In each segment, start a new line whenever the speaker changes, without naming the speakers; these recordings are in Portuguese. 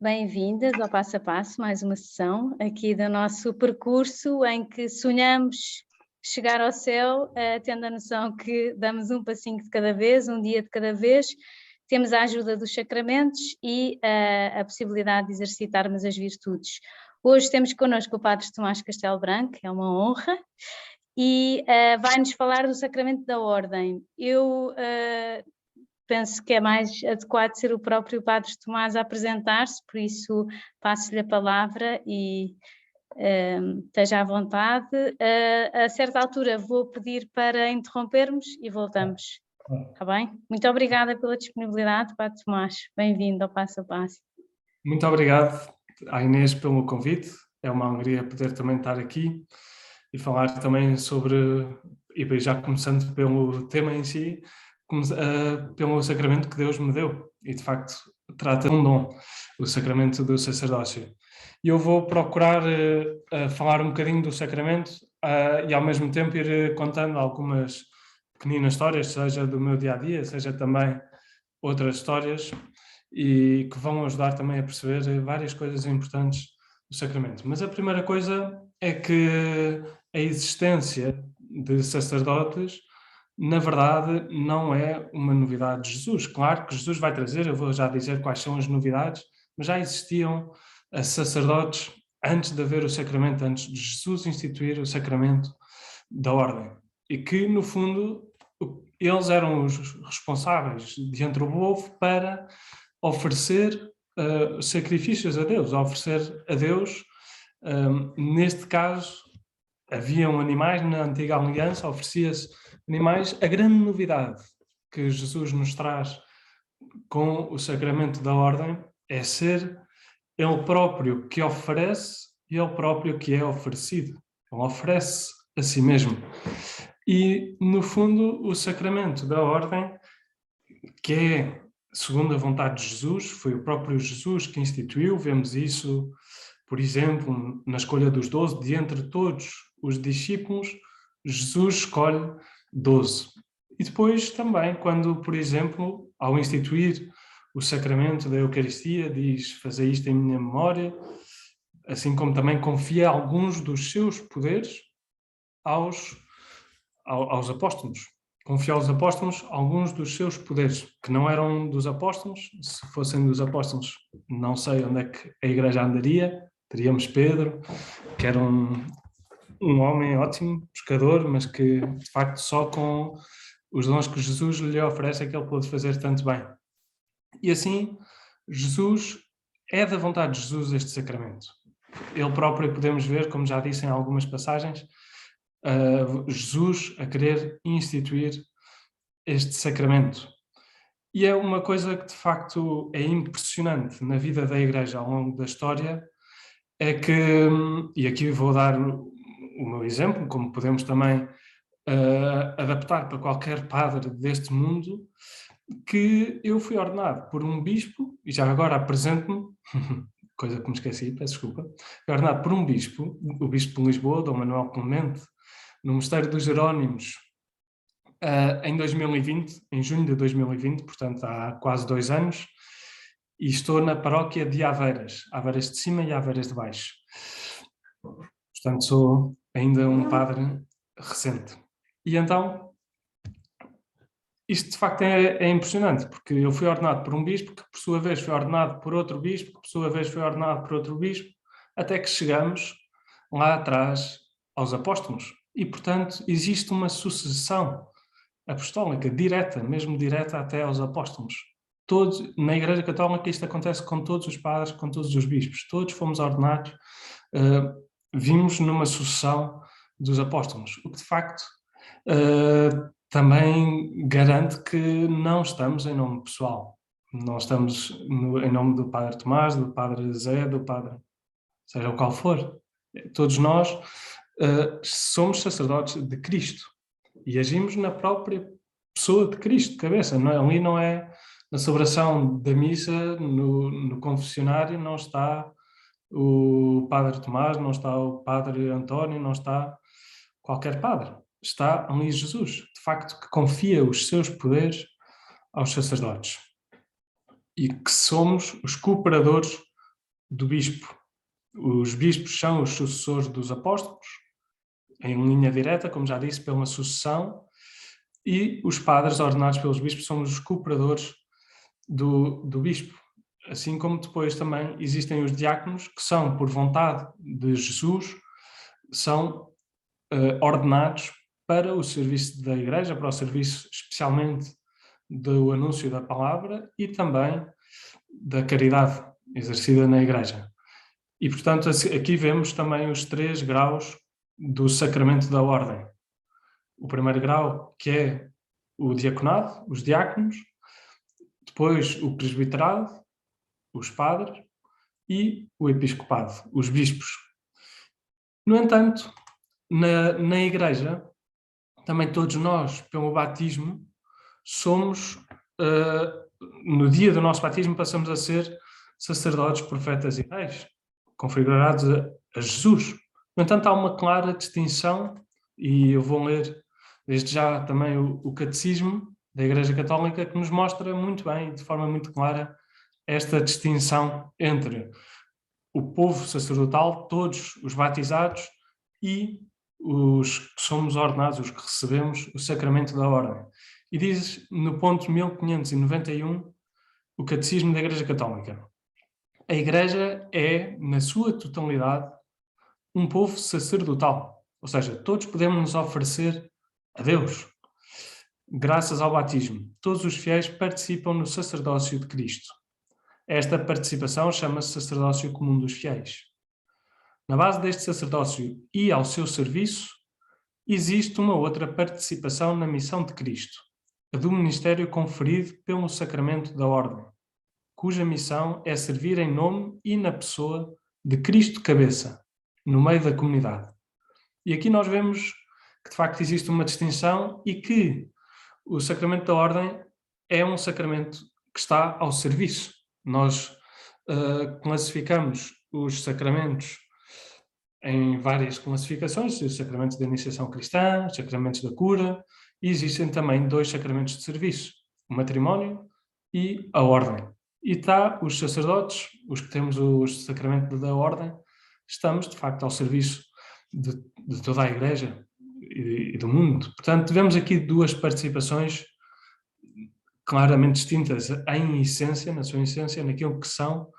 Bem-vindas ao Passo a Passo, mais uma sessão aqui do nosso percurso em que sonhamos chegar ao céu, tendo a noção que damos um passinho de cada vez, um dia de cada vez, temos a ajuda dos sacramentos e a possibilidade de exercitarmos as virtudes. Hoje temos connosco o Padre Tomás Castelo Branco, é uma honra, e vai-nos falar do Sacramento da Ordem. Eu penso que é mais adequado ser o próprio Padre Tomás a apresentar-se, por isso passo-lhe a palavra e esteja à vontade. A certa altura vou pedir para interrompermos e voltamos. Está bem? Muito obrigada pela disponibilidade, Padre Tomás. Bem-vindo ao Passo a Passo.
Muito obrigado à Inês pelo convite. É uma alegria poder também estar aqui e falar também sobre, e já começando pelo tema em si, pelo sacramento que Deus me deu. E de facto trata de um dom, o sacramento do sacerdócio. E eu vou procurar falar um bocadinho do sacramento e ao mesmo tempo ir contando algumas pequeninas histórias, seja do meu dia-a-dia, seja também outras histórias, e que vão ajudar também a perceber várias coisas importantes do sacramento. Mas a primeira coisa é que a existência de sacerdotes, na verdade, não é uma novidade de Jesus. Claro que Jesus vai trazer, eu vou já dizer quais são as novidades, mas já existiam sacerdotes antes de haver o sacramento, antes de Jesus instituir o sacramento da ordem. E que, no fundo, eles eram os responsáveis diante do povo para oferecer sacrifícios a Deus, oferecer a Deus, neste caso, haviam animais na antiga aliança, oferecia-se animais. A grande novidade que Jesus nos traz com o sacramento da ordem é ser Ele próprio que oferece e Ele próprio que é oferecido. Ele oferece a si mesmo. E, no fundo, o sacramento da ordem, que é segundo a vontade de Jesus, foi o próprio Jesus que instituiu. Vemos isso, por exemplo, na escolha dos 12, de entre todos os discípulos, Jesus escolhe 12. E depois também, quando, por exemplo, ao instituir o sacramento da Eucaristia, diz: fazei isto em minha memória, assim como também confia alguns dos seus poderes aos apóstolos. Confia aos apóstolos alguns dos seus poderes, que não eram dos apóstolos. Se fossem dos apóstolos, não sei onde é que a Igreja andaria. Teríamos Pedro, que era um homem ótimo, pescador, mas que, de facto, só com os dons que Jesus lhe oferece é que ele pôde fazer tanto bem. E assim, Jesus, é da vontade de Jesus este sacramento. Ele próprio podemos ver, como já disse em algumas passagens, Jesus a querer instituir este sacramento. E é uma coisa que de facto é impressionante na vida da Igreja ao longo da história, é que, e aqui vou dar o meu exemplo, como podemos também adaptar para qualquer padre deste mundo, que eu fui ordenado por um bispo, e já agora apresento-me, coisa que me esqueci, peço desculpa, fui ordenado por um bispo, o bispo de Lisboa, Dom Manuel Clemente, no Mosteiro dos Jerónimos, em 2020, em junho de 2020, portanto há quase 2 anos, e estou na paróquia de Aveiras de cima e Aveiras de baixo. Portanto, sou ainda um padre recente. E então, isto de facto é impressionante, porque eu fui ordenado por um bispo, que por sua vez foi ordenado por outro bispo, que por sua vez foi ordenado por outro bispo, até que chegamos lá atrás aos apóstolos. E, portanto, existe uma sucessão apostólica, direta, mesmo direta até aos apóstolos. Todos, na Igreja Católica isto acontece com todos os padres, com todos os bispos. Todos fomos ordenados, vimos numa sucessão dos apóstolos, o que de facto também garante que não estamos em nome pessoal. Não estamos em nome do Padre Tomás, do Padre Zé, do Padre seja o qual for. Todos nós somos sacerdotes de Cristo e agimos na própria pessoa de Cristo, cabeça. Ali não é na celebração da missa, no confessionário, não está o Padre Tomás, não está o Padre António, não está qualquer padre. Está ali Jesus, de facto, que confia os seus poderes aos sacerdotes. E que somos os cooperadores do bispo. Os bispos são os sucessores dos apóstolos, em linha direta, como já disse, pela sucessão, e os padres ordenados pelos bispos são os cooperadores do bispo. Assim como depois também existem os diáconos, que são, por vontade de Jesus, são ordenados para o serviço da Igreja, para o serviço especialmente do anúncio da palavra e também da caridade exercida na Igreja. E, portanto, aqui vemos também os 3 graus do sacramento da ordem. O primeiro grau, que é o diaconado, os diáconos, depois o presbiterado, os padres, e o episcopado, os bispos. No entanto, na Igreja, também todos nós, pelo batismo, somos, no dia do nosso batismo, passamos a ser sacerdotes, profetas e reis, configurados a Jesus. No entanto, há uma clara distinção, e eu vou ler desde já também o Catecismo da Igreja Católica, que nos mostra muito bem, de forma muito clara, esta distinção entre o povo sacerdotal, todos os batizados, e os que somos ordenados, os que recebemos o sacramento da ordem. E diz no ponto 1591 o Catecismo da Igreja Católica: a Igreja é, na sua totalidade, um povo sacerdotal, ou seja, todos podemos nos oferecer a Deus. Graças ao batismo, todos os fiéis participam no sacerdócio de Cristo. Esta participação chama-se sacerdócio comum dos fiéis. Na base deste sacerdócio e ao seu serviço, existe uma outra participação na missão de Cristo, a do ministério conferido pelo sacramento da ordem, cuja missão é servir em nome e na pessoa de Cristo cabeça, no meio da comunidade. E aqui nós vemos que de facto existe uma distinção e que o sacramento da ordem é um sacramento que está ao serviço. Nós classificamos os sacramentos em várias classificações, os sacramentos da iniciação cristã, os sacramentos da cura, e existem também 2 sacramentos de serviço, o matrimónio e a ordem. E está os sacerdotes, os que temos o sacramento da ordem, estamos de facto ao serviço de toda a Igreja e do mundo. Portanto, vemos aqui 2 participações claramente distintas em essência, na sua essência, naquilo que são,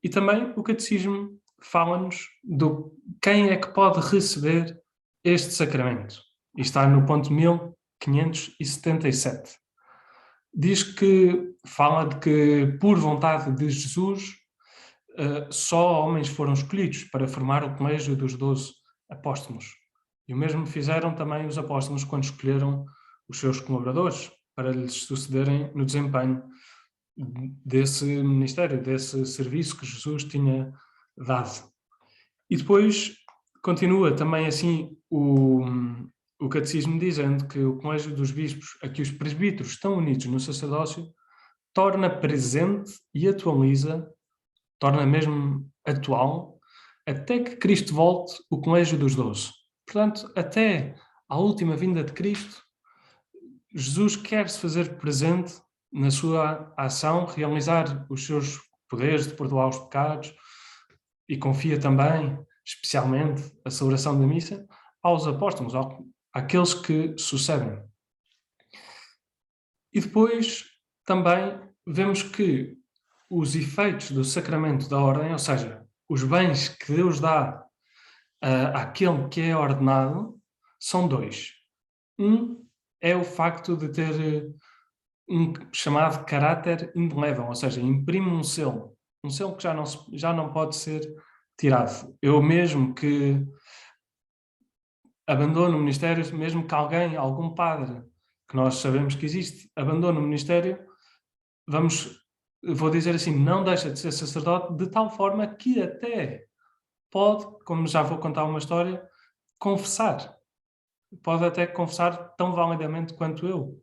e também o Catecismo fala-nos do quem é que pode receber este sacramento. E está no ponto 1577. Diz que, fala de que, por vontade de Jesus, só homens foram escolhidos para formar o colégio dos 12 apóstolos. E o mesmo fizeram também os apóstolos quando escolheram os seus colaboradores para lhes sucederem no desempenho desse ministério, desse serviço que Jesus tinha dado. E depois continua também assim o Catecismo dizendo que o colégio dos bispos, a que os presbíteros estão unidos no sacerdócio, torna presente e atualiza, torna mesmo atual, até que Cristo volte, o colégio dos 12. Portanto, até à última vinda de Cristo, Jesus quer se fazer presente na sua ação, realizar os seus poderes de perdoar os pecados, e confia também, especialmente, a celebração da missa aos apóstolos, àqueles que sucedem. E depois também vemos que os efeitos do sacramento da ordem, ou seja, os bens que Deus dá àquele que é ordenado, são 2. Um é o facto de ter um chamado caráter indelével, ou seja, imprime um selo que já não pode ser tirado. Eu mesmo que abandono o ministério, mesmo que algum padre, que nós sabemos que existe, abandone o ministério, vou dizer assim, não deixa de ser sacerdote, de tal forma que até pode, como já vou contar uma história, confessar. Pode até confessar tão validamente quanto eu.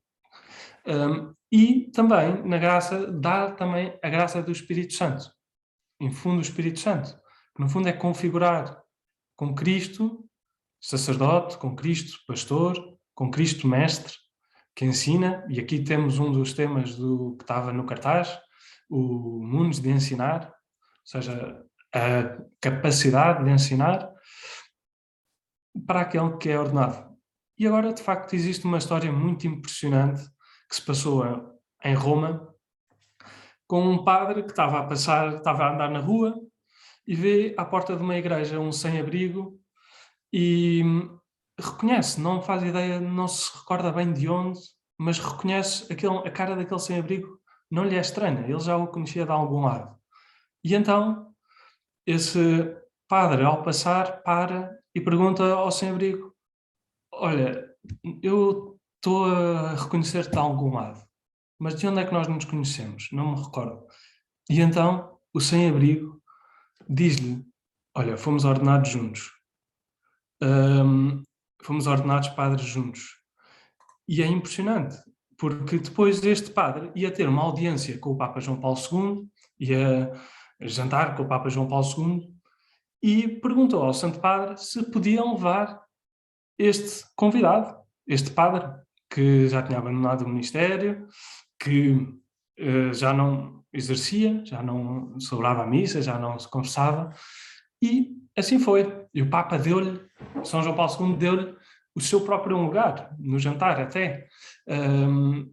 E também, na graça, dá também a graça do Espírito Santo. Infunde o Espírito Santo, que no fundo é configurar com Cristo sacerdote, com Cristo pastor, com Cristo mestre, que ensina, e aqui temos um dos temas que estava no cartaz, o Mundo de ensinar, ou seja, a capacidade de ensinar para aquele que é ordenado. E agora, de facto, existe uma história muito impressionante que se passou em Roma, com um padre que estava a andar na rua e vê à porta de uma igreja um sem-abrigo e reconhece, não faz ideia, não se recorda bem de onde, mas reconhece a cara daquele sem-abrigo, não lhe é estranha, ele já o conhecia de algum lado. E então, esse padre, ao passar, para e pergunta ao sem-abrigo: olha, eu estou a reconhecer-te de algum lado, mas de onde é que nós nos conhecemos? Não me recordo. E então, o sem-abrigo diz-lhe: olha, fomos ordenados juntos. Fomos ordenados padres juntos. E é impressionante, porque depois este padre ia ter uma audiência com o Papa João Paulo II, ia jantar com o Papa João Paulo II, e perguntou ao Santo Padre se podiam levar este convidado, este padre, que já tinha abandonado o ministério, que já não exercia, já não celebrava a missa, já não se confessava, e assim foi. E o Papa deu-lhe, São João Paulo II deu-lhe o seu próprio lugar, no jantar até,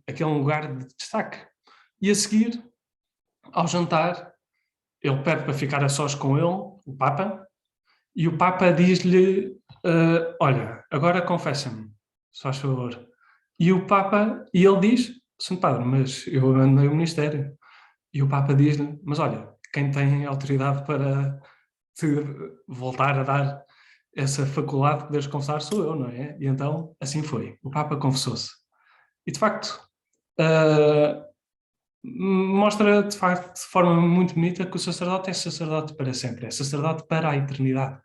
aquele lugar de destaque. E a seguir, ao jantar, ele pede para ficar a sós com ele, o Papa, e o Papa diz-lhe: olha, agora confessa-me, se faz favor. E ele diz: Santo Padre, mas eu abandonei o ministério. E o Papa diz-lhe: mas olha, quem tem autoridade para te voltar a dar essa faculdade de poderes confessar sou eu, não é? E então, assim foi. O Papa confessou-se. E, de facto, mostra, de facto, de forma muito bonita que o sacerdote é sacerdote para sempre, é sacerdote para a eternidade.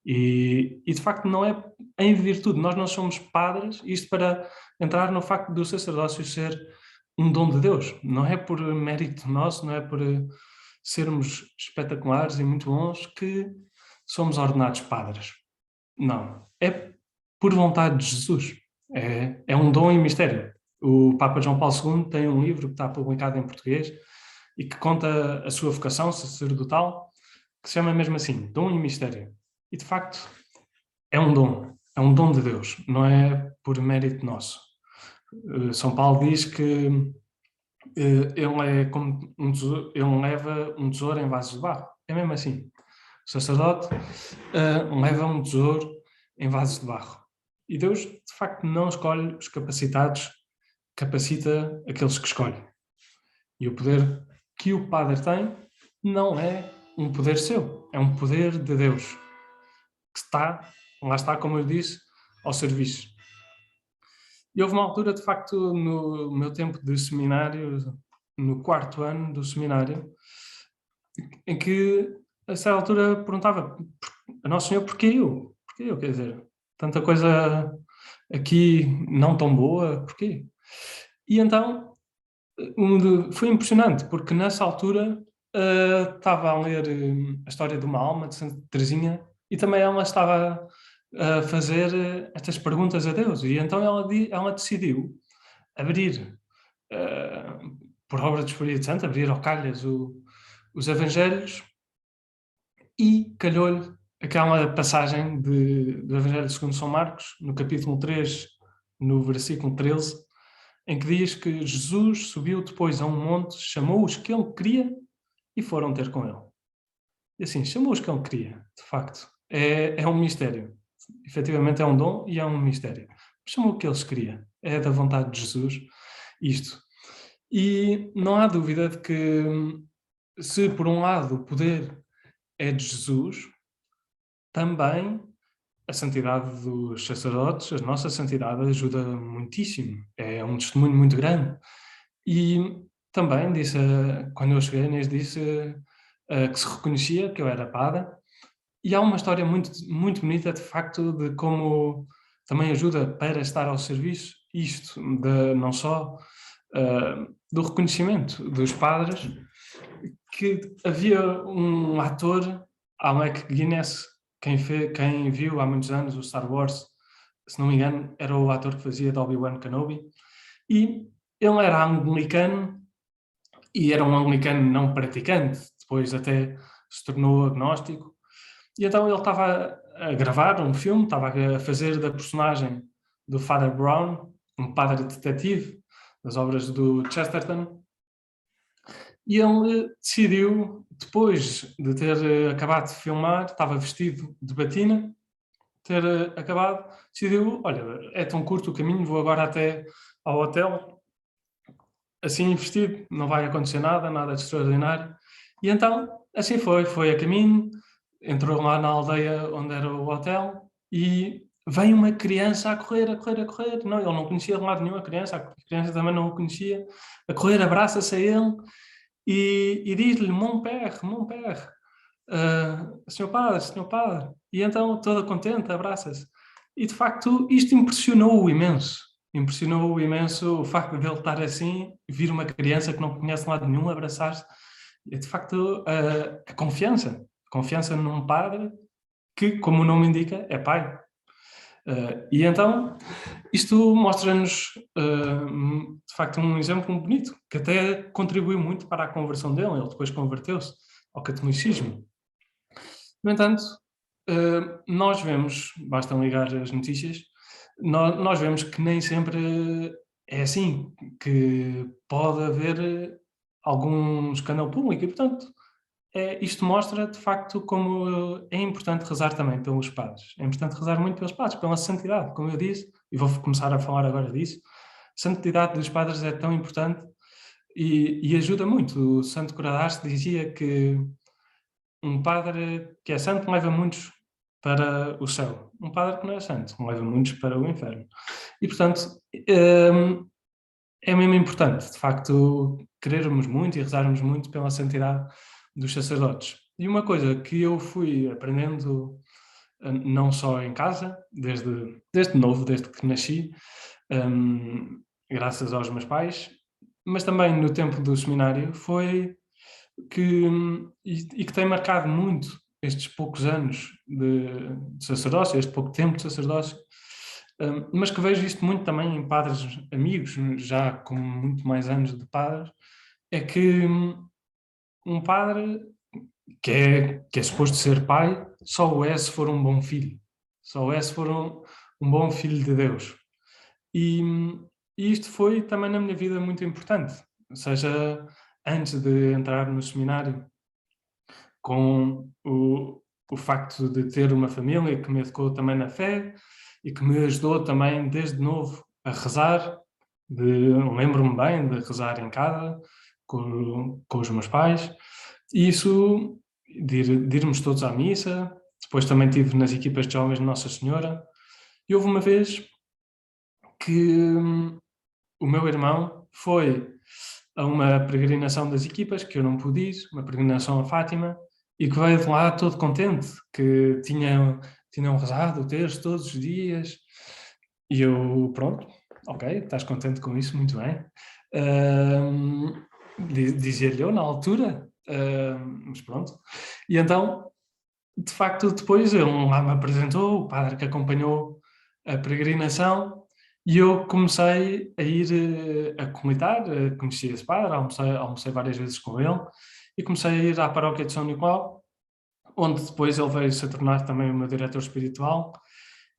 E de facto, não é em virtude, nós não somos padres, isto para entrar no facto do sacerdócio ser um dom de Deus, não é por mérito nosso, não é por sermos espetaculares e muito bons que somos ordenados padres. Não, é por vontade de Jesus, é um dom e mistério. O Papa João Paulo II tem um livro que está publicado em português e que conta a sua vocação sacerdotal, que se chama mesmo assim, Dom e Mistério. E, de facto, é um dom de Deus, não é por mérito nosso. São Paulo diz que ele é como um tesouro, ele leva um tesouro em vasos de barro. É mesmo assim. O sacerdote leva um tesouro em vasos de barro. E Deus, de facto, não escolhe os capacitados, capacita aqueles que escolhe. E o poder que o padre tem não é um poder seu, é um poder de Deus, que lá está, como eu disse, ao serviço. E houve uma altura, de facto, no meu tempo de seminário, no 4º ano do seminário, em que, a certa altura, perguntava a Nosso Senhor: porquê eu? Porquê eu? Quer dizer, tanta coisa aqui não tão boa, porquê? E então, foi impressionante, porque nessa altura estava a ler a história de uma alma, de Santa Teresinha, e também ela estava a fazer estas perguntas a Deus. E então ela decidiu abrir, por obra do Espírito Santo, abrir ao calhas os Evangelhos, e calhou-lhe aquela passagem do Evangelho segundo São Marcos, no capítulo 3, no versículo 13, em que diz que Jesus subiu depois a um monte, chamou os que ele queria e foram ter com ele. E assim, chamou os que ele queria, de facto. É um mistério. Efetivamente é um dom e é um mistério. Chamou o que eles queriam. É da vontade de Jesus isto. E não há dúvida de que, se por um lado o poder é de Jesus, também a santidade dos sacerdotes, a nossa santidade, ajuda muitíssimo. É um testemunho muito grande. E também disse, quando eu cheguei, Inês disse que se reconhecia que eu era padre. E há uma história muito, muito bonita, de facto, de como também ajuda para estar ao serviço, isto, não só do reconhecimento dos padres, que havia um ator, Alec Guinness, quem viu há muitos anos o Star Wars, se não me engano, era o ator que fazia de Obi-Wan Kenobi, e ele era anglicano, e era um anglicano não praticante, depois até se tornou agnóstico. E então ele estava a gravar um filme, estava a fazer da personagem do Father Brown, um padre detetive, das obras do Chesterton. E ele decidiu, depois de ter acabado de filmar, estava vestido de batina, ter acabado, decidiu, olha, é tão curto o caminho, vou agora até ao hotel, assim vestido, não vai acontecer nada de extraordinário. E então, assim foi a caminho, entrou lá na aldeia onde era o hotel e vem uma criança a correr. Não, ele não conhecia de lado nenhum a criança também não o conhecia, a correr, abraça-se a ele e diz-lhe, mon père, senhor padre. E então, toda contente, abraça-se. E de facto, isto impressionou-o imenso. Impressionou-o imenso o facto de ele estar assim, vir uma criança que não conhece de lado nenhum, abraçar-se. E de facto, a confiança num padre que, como o nome indica, é pai. E então, isto mostra-nos, de facto, um exemplo muito bonito, que até contribuiu muito para a conversão dele. Ele depois converteu-se ao catolicismo. No entanto, nós vemos, basta ligar as notícias, nós vemos que nem sempre é assim, que pode haver algum escândalo público e, portanto, isto mostra, de facto, como é importante rezar também pelos padres. É importante rezar muito pelos padres, pela santidade, como eu disse, e vou começar a falar agora disso. A santidade dos padres é tão importante e ajuda muito. O Santo Curadars dizia que um padre que é santo leva muitos para o céu. Um padre que não é santo leva muitos para o inferno. E, portanto, é mesmo importante, de facto, querermos muito e rezarmos muito pela santidade dos sacerdotes. E uma coisa que eu fui aprendendo, não só em casa, desde novo, desde que nasci, graças aos meus pais, mas também no tempo do seminário, foi que tem marcado muito estes poucos anos de sacerdócio, este pouco tempo de sacerdócio, mas que vejo isto muito também em padres amigos, já com muito mais anos de padres, é que um padre que é suposto ser pai, só o é se for um bom filho, só o é se for um bom filho de Deus. E isto foi também na minha vida muito importante, ou seja, antes de entrar no seminário, com o facto de ter uma família que me educou também na fé e que me ajudou também desde novo a rezar. Lembro-me bem de rezar em casa com os meus pais, e isso de irmos todos à missa. Depois também estive nas equipas de jovens de Nossa Senhora, e houve uma vez que o meu irmão foi a uma peregrinação das equipas, que eu não pude ir, uma peregrinação a Fátima, e que veio de lá todo contente, que tinham rezado o terço todos os dias, e eu, pronto, ok, estás contente com isso, muito bem. Dizia-lhe eu na altura, mas pronto. E então, de facto, depois ele lá me apresentou, o padre que acompanhou a peregrinação, e eu comecei a ir a comunitar, conheci esse padre, almocei várias vezes com ele, e comecei a ir à paróquia de São Nicolau, onde depois ele veio se tornar também o meu diretor espiritual.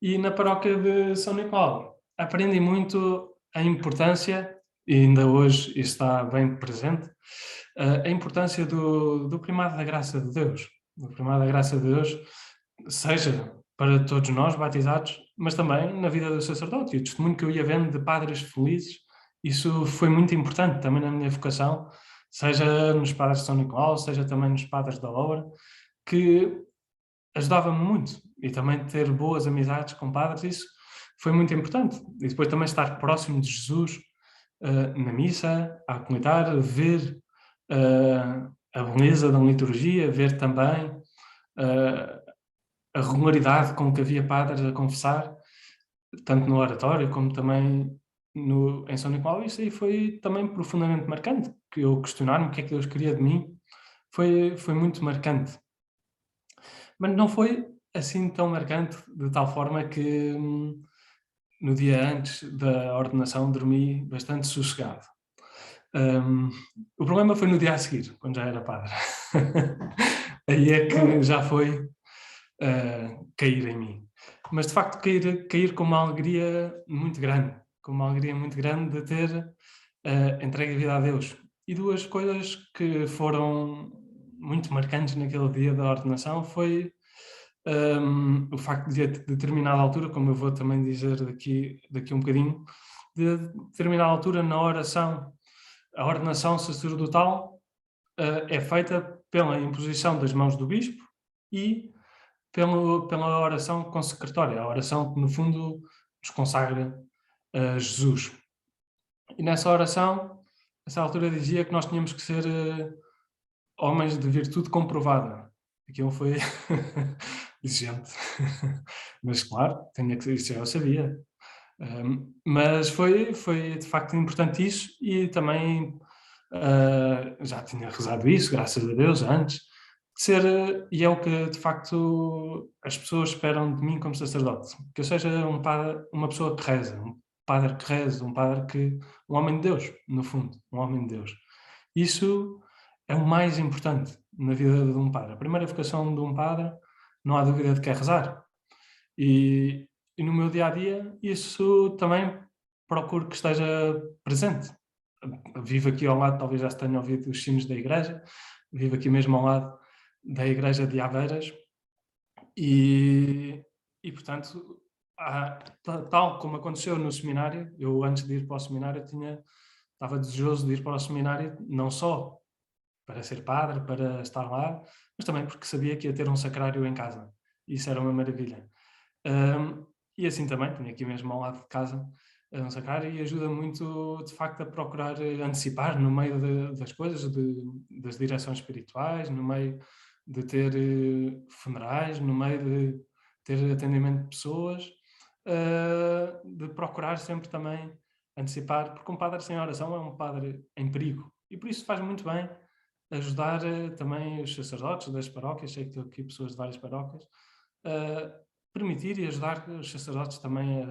E na paróquia de São Nicolau aprendi muito a importância, e ainda hoje está bem presente, a importância do primado da graça de Deus. Do primado da graça de Deus, seja para todos nós batizados, mas também na vida do sacerdote. E o testemunho que eu ia vendo de padres felizes, isso foi muito importante também na minha vocação, seja nos padres de São Nicolau, seja também nos padres da Loura, que ajudava-me muito. E também ter boas amizades com padres, isso foi muito importante. E depois também estar próximo de Jesus, na missa, a comunitar, ver a beleza da liturgia, ver também a regularidade com que havia padres a confessar, tanto no oratório como também em São Nicolau. Isso aí foi também profundamente marcante, que eu questionar-me o que é que Deus queria de mim, foi muito marcante. Mas não foi assim tão marcante, de tal forma que no dia antes da ordenação dormi bastante sossegado. O problema foi no dia a seguir, quando já era padre. Aí é que já foi cair em mim. Mas, de facto, cair com uma alegria muito grande. Com uma alegria muito grande de ter entregue a vida a Deus. E duas coisas que foram muito marcantes naquele dia da ordenação foi o facto de, a determinada altura, como eu vou também dizer daqui um bocadinho, de determinada altura na oração, a ordenação sacerdotal é feita pela imposição das mãos do bispo e pela oração consecratória, a oração que no fundo nos consagra a Jesus. E nessa oração, nessa altura dizia que nós tínhamos que ser homens de virtude comprovada. Aquilo foi exigente. Mas claro, tinha que ser, isso eu sabia. Mas foi de facto importante isso e também já tinha rezado isso, graças a Deus, antes, de ser, e é o que de facto as pessoas esperam de mim como sacerdote, que eu seja uma pessoa que reza, um padre que reza, um homem de Deus, no fundo, um homem de Deus. Isso é o mais importante na vida de um padre. A primeira vocação de um padre, não há dúvida de que é rezar. E no meu dia-a-dia isso também procuro que esteja presente. Vivo aqui ao lado, talvez já se tenham ouvido os sinos da igreja, vivo aqui mesmo ao lado da igreja de Aveiras e portanto, tal como aconteceu no seminário, eu antes de ir para o seminário estava desejoso de ir para o seminário, não só para ser padre, para estar lá, mas também porque sabia que ia ter um sacrário em casa. Isso era uma maravilha. E assim também, tenho aqui mesmo ao lado de casa um sacrário e ajuda muito, de facto, a procurar antecipar no meio das coisas, das direções espirituais, no meio de ter funerais, no meio de ter atendimento de pessoas, de procurar sempre também antecipar, porque um padre sem oração é um padre em perigo. E por isso faz muito bem ajudar também os sacerdotes das paróquias, sei que estou aqui pessoas de várias paróquias, permitir e ajudar os sacerdotes também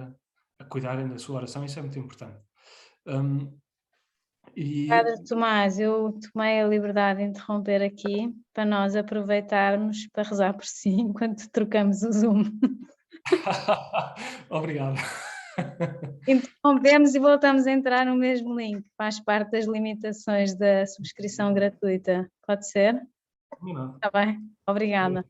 a cuidarem da sua oração, isso é muito importante.
Padre Tomás, eu tomei a liberdade de interromper aqui para nós aproveitarmos para rezar por si enquanto trocamos o Zoom.
Obrigado.
Interrompemos e voltamos a entrar no mesmo link, faz parte das limitações da subscrição gratuita. Pode ser?
Não.
Está bem, obrigada.